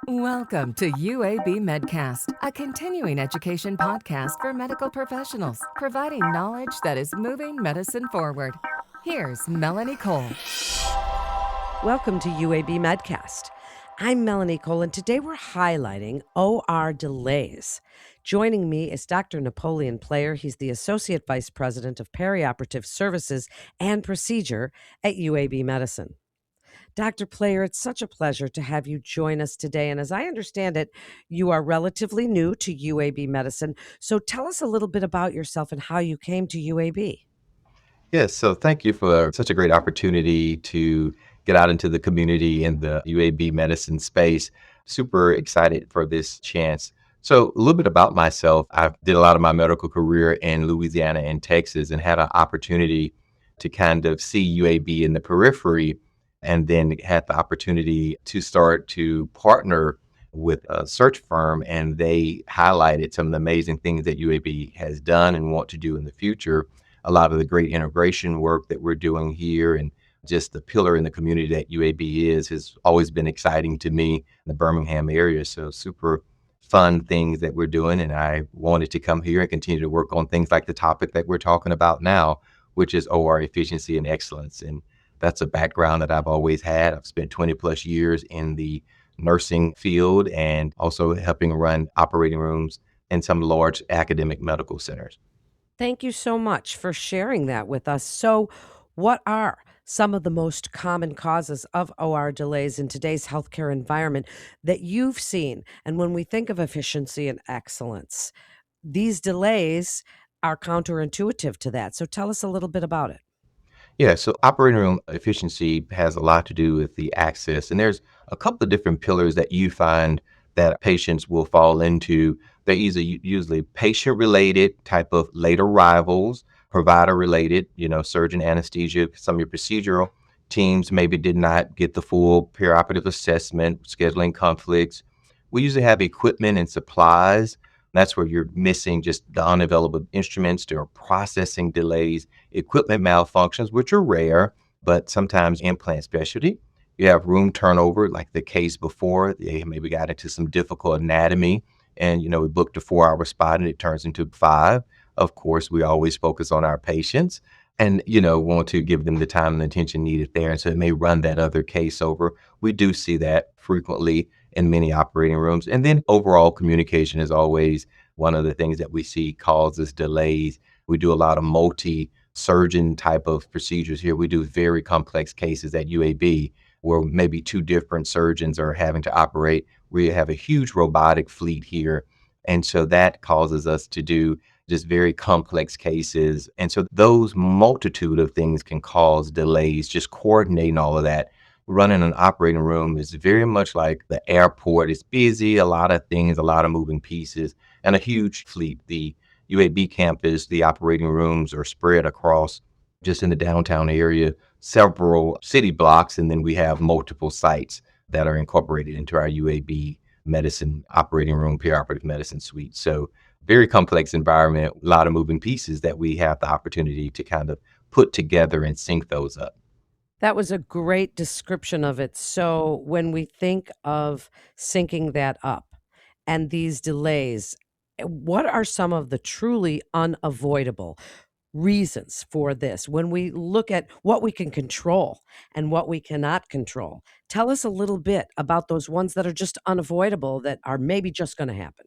Welcome to UAB Medcast, a continuing education podcast for medical professionals, providing knowledge that is moving medicine forward. Here's Melanie Cole. Welcome to UAB Medcast. I'm Melanie Cole, and today we're highlighting OR delays. Joining me is Dr. Napoleon Player. He's the Associate Vice President of Perioperative Services and Procedure at UAB Medicine. Dr. Player, it's such a pleasure to have you join us today. And as I understand it, you are relatively new to UAB Medicine. So tell us a little bit about yourself and how you came to UAB. Yes, so thank you for such a great opportunity to get out into the community in the UAB medicine space. Super excited for this chance. So a little bit about myself. I did a lot of my medical career in Louisiana and Texas and had an opportunity to kind of see UAB in the periphery, and then had the opportunity to start to partner with a search firm, and they highlighted some of the amazing things that UAB has done and want to do in the future. A lot of the great integration work that we're doing here and just the pillar in the community that UAB has always been exciting to me in the Birmingham area. So super fun things that we're doing. And I wanted to come here and continue to work on things like the topic that we're talking about now, which is OR efficiency and excellence. And that's a background that I've always had. I've spent 20 plus years in the nursing field and also helping run operating rooms in some large academic medical centers. Thank you so much for sharing that with us. So, what are some of the most common causes of OR delays in today's healthcare environment that you've seen? And when we think of efficiency and excellence, these delays are counterintuitive to that. So, tell us a little bit about it. Yeah, so operating room efficiency has a lot to do with the access. And there's a couple of different pillars that you find that patients will fall into. They're usually patient related type of late arrivals, provider related, surgeon anesthesia. Some of your procedural teams maybe did not get the full perioperative assessment, scheduling conflicts. We usually have equipment and supplies. That's where you're missing just the unavailable instruments. There are processing delays, equipment malfunctions, which are rare, but sometimes implant specialty. You have room turnover, like the case before. They maybe got into some difficult anatomy, and we booked a 4-hour spot and it turns into 5. Of course, we always focus on our patients and, want to give them the time and attention needed there. And so it may run that other case over. We do see that frequently in many operating rooms. And then overall communication is always one of the things that we see causes delays. We do a lot of multi-surgeon type of procedures here. We do very complex cases at UAB where maybe 2 different surgeons are having to operate. We have a huge robotic fleet here. And so that causes us to do just very complex cases. And so those multitude of things can cause delays, just coordinating all of that. Running an operating room is very much like the airport. It's busy, a lot of things, a lot of moving pieces, and a huge fleet. The UAB campus, the operating rooms are spread across just in the downtown area, several city blocks, and then we have multiple sites that are incorporated into our UAB medicine operating room, perioperative medicine suite. So very complex environment, a lot of moving pieces that we have the opportunity to kind of put together and sync those up. That was a great description of it. So, when we think of syncing that up and these delays, what are some of the truly unavoidable reasons for this when we look at what we can control and what we cannot control? Tell us a little bit about those ones that are just unavoidable that are maybe just going to happen.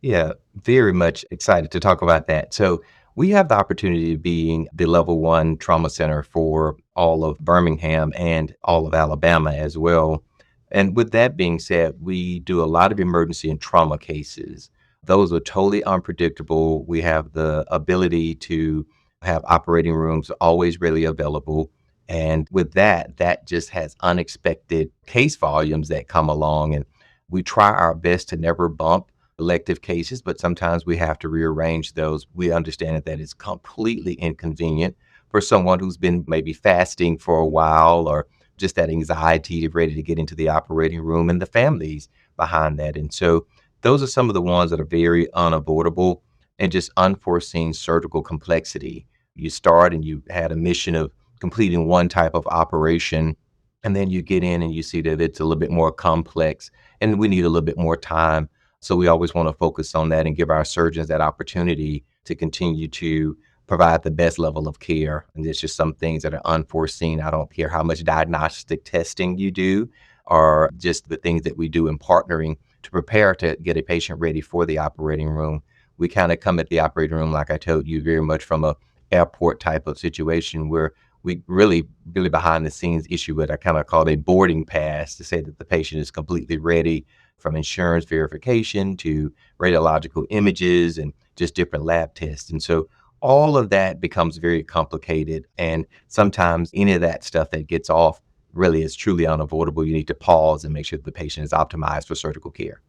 Yeah, very much excited to talk about that. So we have the opportunity of being the level 1 trauma center for all of Birmingham and all of Alabama as well. And with that being said, we do a lot of emergency and trauma cases. Those are totally unpredictable. We have the ability to have operating rooms always readily available. And with that just has unexpected case volumes that come along. And we try our best to never bump elective cases, but sometimes we have to rearrange those. We understand that it's completely inconvenient for someone who's been maybe fasting for a while, or just that anxiety of ready to get into the operating room, and the families behind that. And so those are some of the ones that are very unavoidable and just unforeseen surgical complexity. You start and you had a mission of completing one type of operation, And then you get in and you see that it's a little bit more complex and we need a little bit more time. So we always want to focus on that and give our surgeons that opportunity to continue to provide the best level of care. And there's just some things that are unforeseen. I don't care how much diagnostic testing you do or just the things that we do in partnering to prepare to get a patient ready for the operating room. We kind of come at the operating room, like I told you, very much from a airport type of situation where we really behind the scenes issue what I kind of call a boarding pass to say that the patient is completely ready, from insurance verification to radiological images and just different lab tests. And so all of that becomes very complicated. And sometimes any of that stuff that gets off really is truly unavoidable. You need to pause and make sure that the patient is optimized for surgical care.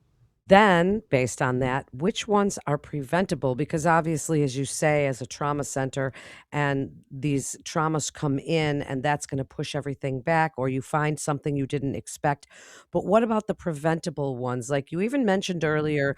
Then, based on that, which ones are preventable? Because obviously, as you say, as a trauma center, and these traumas come in, and that's going to push everything back, or you find something you didn't expect. But what about the preventable ones? Like you even mentioned earlier,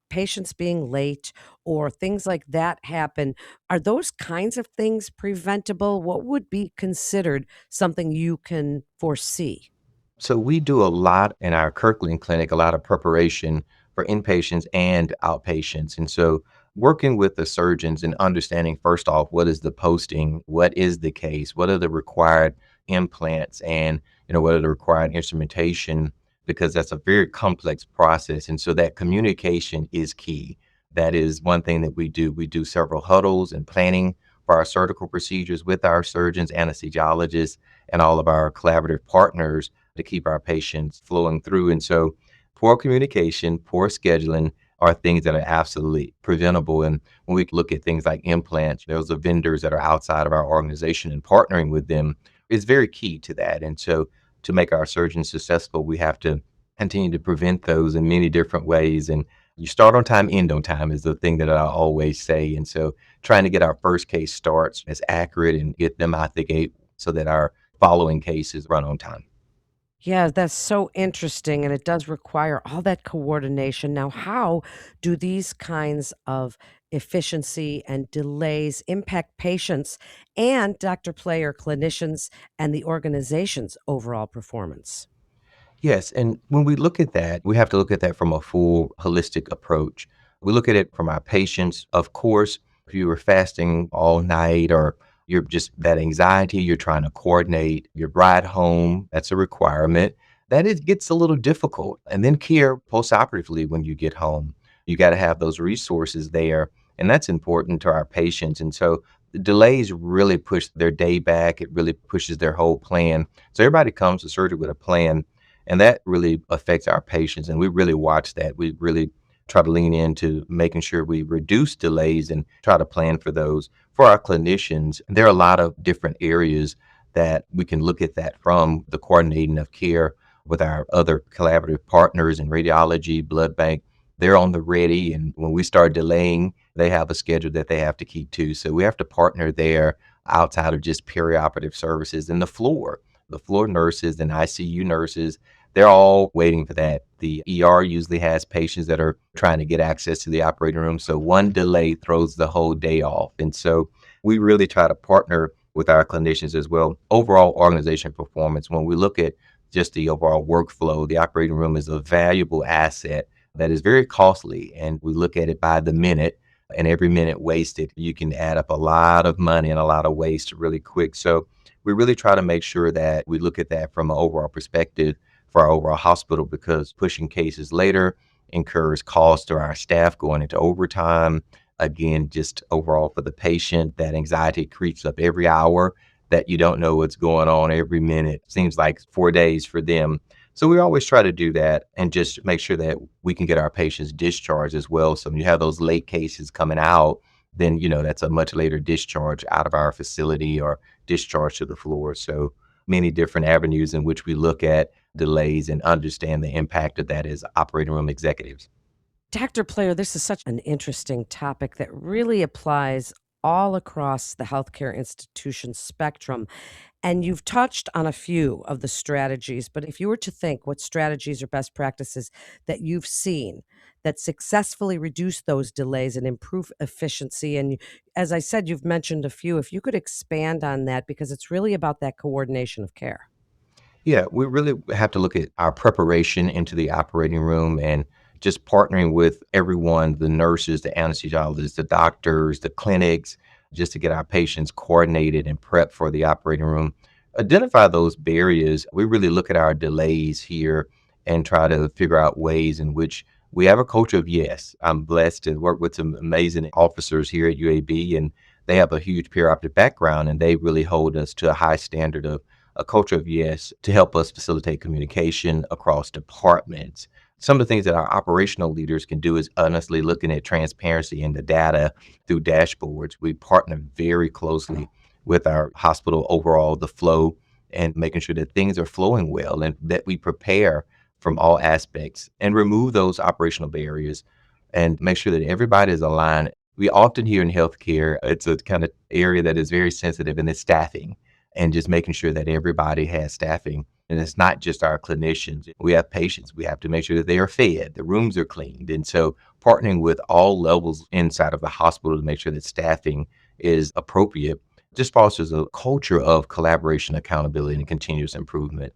patients being late or things like that happen. Are those kinds of things preventable? What would be considered something you can foresee? So we do a lot in our Kirkland clinic, a lot of preparation for inpatients and outpatients. And so working with the surgeons and understanding first off, what is the posting? What is the case? What are the required implants? And, what are the required instrumentation? Because that's a very complex process. And so that communication is key. That is one thing that we do. We do several huddles and planning for our surgical procedures with our surgeons, anesthesiologists, and all of our collaborative partners to keep our patients flowing through. And so poor communication, poor scheduling are things that are absolutely preventable. And when we look at things like implants, those are vendors that are outside of our organization, and partnering with them is very key to that. And so to make our surgeons successful, we have to continue to prevent those in many different ways. And you start on time, end on time is the thing that I always say. And so trying to get our first case starts as accurate and get them out the gate so that our following cases run on time. Yeah, that's so interesting, and it does require all that coordination. Now, how do these kinds of efficiency and delays impact patients and Dr. Player clinicians and the organization's overall performance? Yes, and when we look at that, we have to look at that from a full holistic approach. We look at it from our patients. Of course, if you were fasting all night or you're just that anxiety, you're trying to coordinate your ride home, that's a requirement. That it gets a little difficult. And then care postoperatively when you get home. You got to have those resources there. And that's important to our patients. And so the delays really push their day back. It really pushes their whole plan. So everybody comes to surgery with a plan, and that really affects our patients. And we really watch that. We really try to lean into making sure we reduce delays and try to plan for those. For our clinicians, there are a lot of different areas that we can look at that from the coordinating of care with our other collaborative partners in radiology, blood bank. They're on the ready. And when we start delaying, they have a schedule that they have to keep to. So we have to partner there outside of just perioperative services and the floor nurses and ICU nurses, they're all waiting for that. The ER usually has patients that are trying to get access to the operating room. So one delay throws the whole day off. And so we really try to partner with our clinicians as well. Overall organization performance, when we look at just the overall workflow, the operating room is a valuable asset that is very costly. And we look at it by the minute, and every minute wasted, you can add up a lot of money and a lot of waste really quick. So we really try to make sure that we look at that from an overall perspective for our overall hospital, because pushing cases later incurs costs to our staff going into overtime. Again, just overall for the patient, that anxiety creeps up every hour that you don't know what's going on every minute. Seems like 4 days for them. So we always try to do that and just make sure that we can get our patients discharged as well. So when you have those late cases coming out, then, that's a much later discharge out of our facility or discharge to the floor. So many different avenues in which we look at delays and understand the impact of that as operating room executives. Dr. Player, this is such an interesting topic that really applies all across the healthcare institution spectrum. And you've touched on a few of the strategies, but if you were to think what strategies or best practices that you've seen that successfully reduce those delays and improve efficiency, and as I said, you've mentioned a few, if you could expand on that, because it's really about that coordination of care. Yeah, we really have to look at our preparation into the operating room and just partnering with everyone, the nurses, the anesthesiologists, the doctors, the clinics, just to get our patients coordinated and prepped for the operating room. Identify those barriers. We really look at our delays here and try to figure out ways in which we have a culture of yes. I'm blessed to work with some amazing officers here at UAB, and they have a huge perioperative background, and they really hold us to a high standard of a culture of yes to help us facilitate communication across departments. Some of the things that our operational leaders can do is honestly looking at transparency in the data through dashboards. We partner very closely with our hospital overall, the flow, and making sure that things are flowing well and that we prepare from all aspects and remove those operational barriers and make sure that everybody is aligned. We often hear in healthcare, it's a kind of area that is very sensitive, and it's staffing and just making sure that everybody has staffing. And it's not just our clinicians. We have patients. We have to make sure that they are fed, the rooms are cleaned. And so partnering with all levels inside of the hospital to make sure that staffing is appropriate just fosters a culture of collaboration, accountability, and continuous improvement.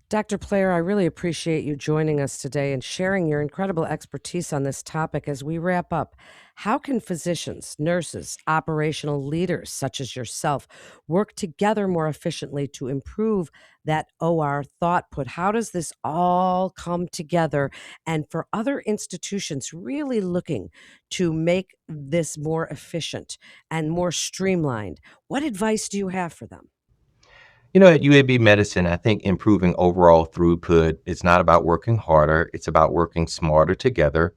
Dr. Player, I really appreciate you joining us today and sharing your incredible expertise on this topic as we wrap up. How can physicians, nurses, operational leaders such as yourself work together more efficiently to improve that OR thought put? How does this all come together? And for other institutions really looking to make this more efficient and more streamlined, what advice do you have for them? At UAB Medicine, I think improving overall throughput is not about working harder, it's about working smarter together.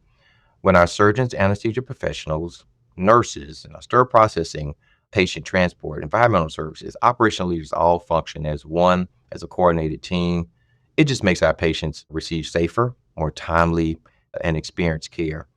When our surgeons, anesthesia professionals, nurses, and our sterile processing, patient transport, environmental services, operational leaders all function as one, as a coordinated team, it just makes our patients receive safer, more timely, and experienced care,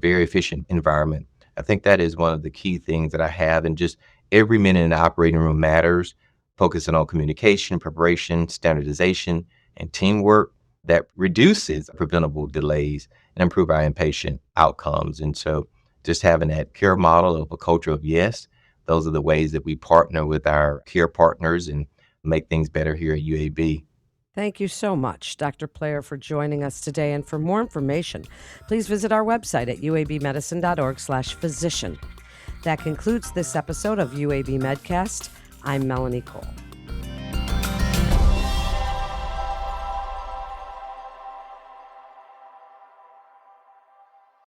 very efficient environment. I think that is one of the key things that I have, and just every minute in the operating room matters, focusing on communication, preparation, standardization, and teamwork that reduces preventable delays and improve our inpatient outcomes. And so just having that care model of a culture of yes, those are the ways that we partner with our care partners and make things better here at UAB. Thank you so much, Dr. Player, for joining us today. And for more information, please visit our website at uabmedicine.org/physician. That concludes this episode of UAB Medcast. I'm Melanie Cole.